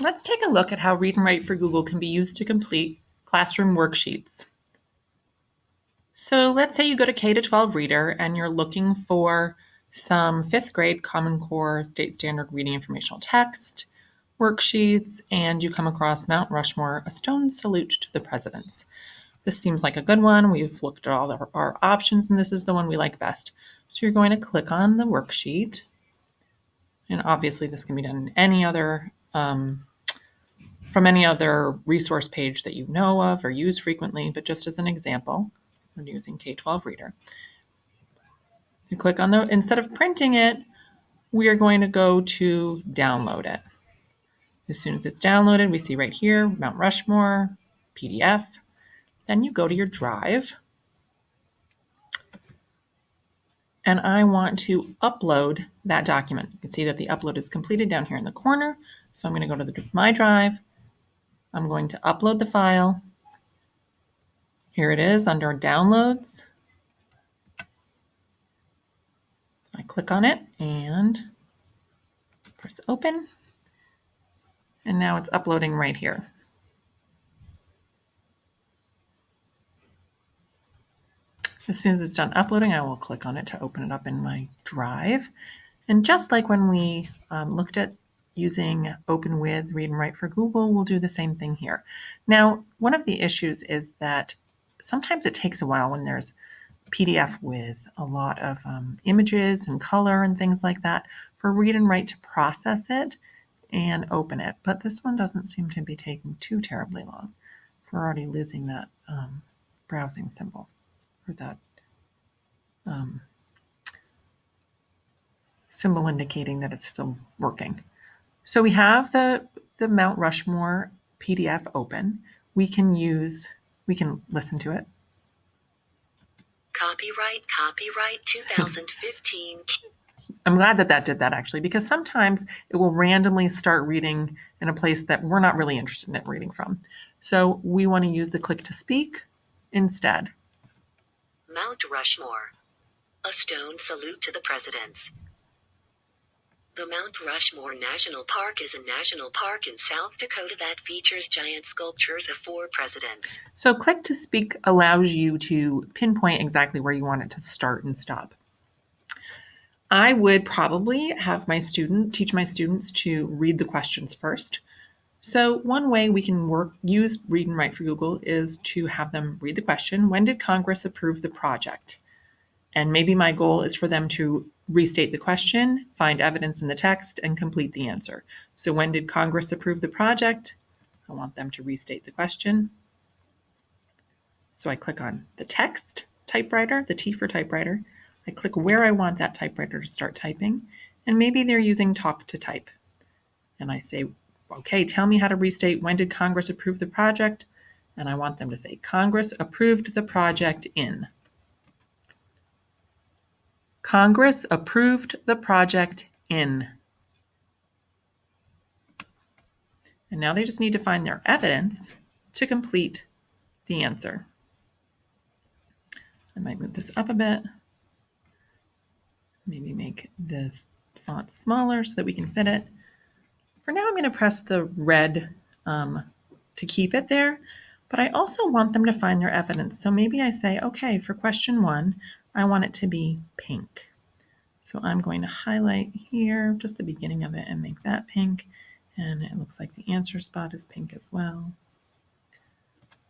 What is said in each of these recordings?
Let's take a look at how Read and Write for Google can be used to complete classroom worksheets. So let's say you go to K-12 Reader and you're looking for some 5th grade Common Core State Standard Reading Informational Text worksheets, and you come across Mount Rushmore, A Stone Salute to the Presidents. This seems like a good one. We've looked at all of our options, and this is the one we like best. So you're going to click on the worksheet, and obviously this can be done in any other from any other resource page that you know of or use frequently, but just as an example, we're using K-12 Reader. You click on instead of printing it, we are going to go to download it. As soon as it's downloaded, we see right here, Mount Rushmore, PDF. Then you go to your drive. And I want to upload that document. You can see that the upload is completed down here in the corner. So I'm going to go to my drive. I'm going to upload the file. Here it is under downloads. I click on it and press open. And now it's uploading right here. As soon as it's done uploading, I will click on it to open it up in my drive. And just like when we looked at using Open With Read and Write for Google, we'll do the same thing here. Now, one of the issues is that sometimes it takes a while when there's PDF with a lot of images and color and things like that for Read and Write to process it and open it. But this one doesn't seem to be taking too terribly long. We're already losing that browsing symbol or that symbol indicating that it's still working. So we have the Mount Rushmore PDF open. We can listen to it. Copyright 2015. I'm glad that did that actually, because sometimes it will randomly start reading in a place that we're not really interested in it reading from. So we want to use the click to speak instead. Mount Rushmore, A Stone Salute to the Presidents. The Mount Rushmore National Park is a national park in South Dakota that features giant sculptures of 4 presidents. So click to speak allows you to pinpoint exactly where you want it to start and stop. I would probably have teach my students to read the questions first. So one way we can use Read and Write for Google is to have them read the question, when did Congress approve the project? And maybe my goal is for them to restate the question, find evidence in the text, and complete the answer. So when did Congress approve the project? I want them to restate the question. So I click on the text typewriter, the T for typewriter. I click where I want that typewriter to start typing, and maybe they're using talk to type. And I say, okay, tell me how to restate when did Congress approve the project? And I want them to say, Congress approved the project in. Congress approved the project in. And now they just need to find their evidence to complete the answer. I might move this up a bit. Maybe make this font smaller so that we can fit it. For now, I'm going to press the red to keep it there, but I also want them to find their evidence. So maybe I say, okay, for question 1, I want it to be pink. So I'm going to highlight here just the beginning of it and make that pink. And it looks like the answer spot is pink as well.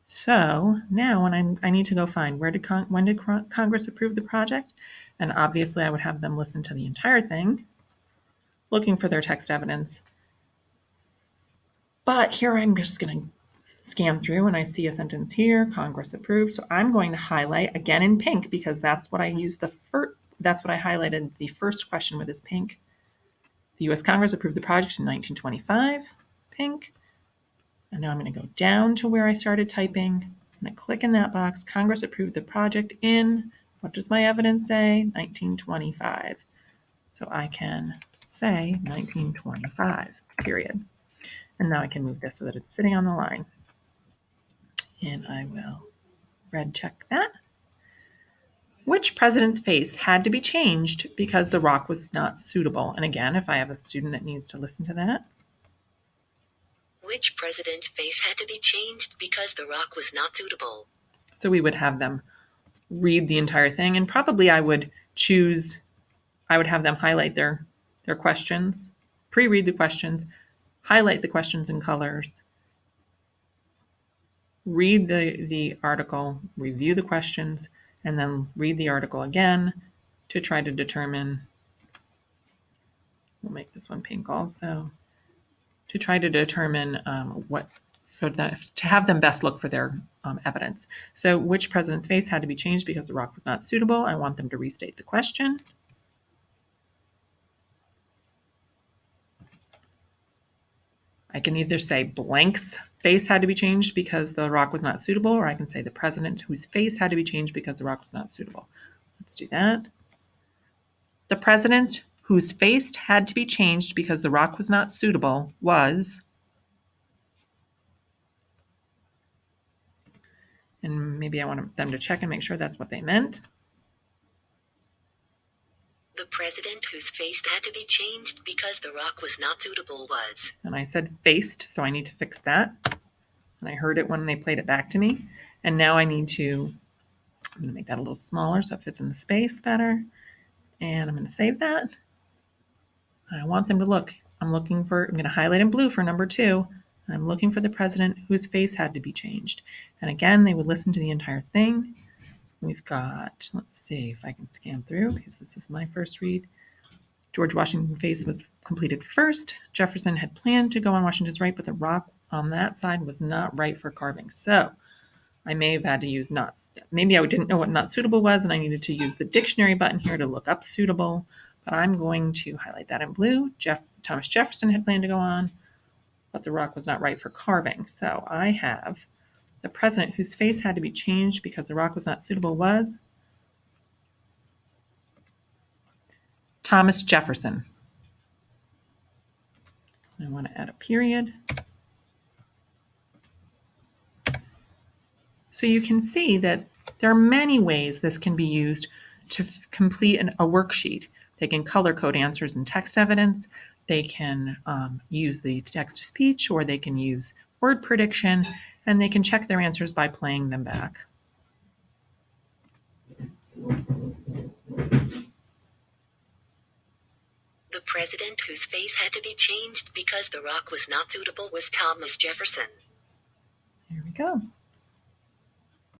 So now when I need to go find when did Congress approve the project? And obviously I would have them listen to the entire thing, looking for their text evidence. But here I'm just going to scan through and I see a sentence here, Congress approved. So I'm going to highlight again in pink because that's what I used that's what I highlighted the first question with is pink. The U.S. Congress approved the project in 1925, pink. And now I'm going to go down to where I started typing. And I click in that box, Congress approved the project in, what does my evidence say? 1925. So I can say 1925, period. And now I can move this so that it's sitting on the line. And I will red check that. Which president's face had to be changed because the rock was not suitable? And again, if I have a student that needs to listen to that, Which president's face had to be changed because the rock was not suitable? So we would have them read the entire thing, and probably I would have them highlight their questions, pre-read the questions, highlight the questions in colors, read the article, review the questions, and then read the article again to try to determine, we'll make this one pink also, to try to determine to have them best look for their evidence. So which president's face had to be changed because the rock was not suitable? I want them to restate the question. I can either say blank's face had to be changed because the rock was not suitable, or I can say the president whose face had to be changed because the rock was not suitable. Let's do that. The president whose face had to be changed because the rock was not suitable was, and maybe I want them to check and make sure that's what they meant. The president whose face had to be changed because the rock was not suitable was. And I said faced, so I need to fix that. And I heard it when they played it back to me. And now I'm going to make that a little smaller so it fits in the space better. And I'm going to save that. I want them to look. I'm going to highlight in blue for number 2. I'm looking for the president whose face had to be changed. And again, they would listen to the entire thing. We've got, let's see if I can scan through because this is my first read. George Washington's face was completed first. Jefferson had planned to go on Washington's right, but the rock on that side was not right for carving. So I may have had to use not. Maybe I didn't know what not suitable was, and I needed to use the dictionary button here to look up suitable. But I'm going to highlight that in blue. Thomas Jefferson had planned to go on, but the rock was not right for carving. So I have the president whose face had to be changed because the rock was not suitable was Thomas Jefferson. I want to add a period. So you can see that there are many ways this can be used to complete a worksheet. They can color code answers in text evidence. They can use the text-to-speech, or they can use word prediction, and they can check their answers by playing them back. The president whose face had to be changed because the rock was not suitable was Thomas Jefferson. Here we go.